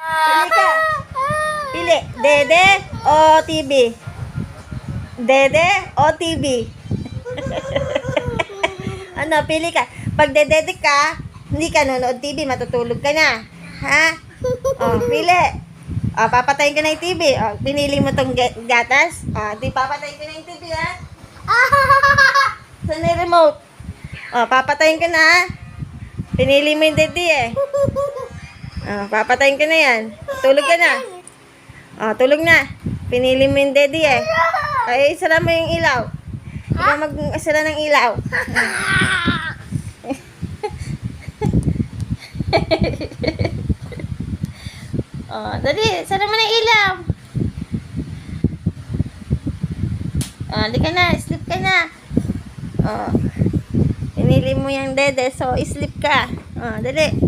Pili ka. Pili. Dede o TV? Dede o TV? Ano, pili ka. Pag dedede ka, hindi ka nanonood TV, matutulog ka na. Ha? O, pili. O, papatayin ka na yung TV. O, pinili mo tong gatas. O, di papatayin ka na yung TV, ha? Saan na yung remote? O, papatayin ka na, ha? Pinili mo yung daddy, eh. O, papatayin ka na yan. Tulog ka na. O, tulog na. Pinili mo yung daddy, eh. Ay, isara mo yung ilaw. Ikaw mag-asara ng ilaw. Oh, dali, sara mo ng ilaw. Oh, di ka na, sleep ka na. Oh. Pinili mo yung dede, so sleep ka. Oh, dali.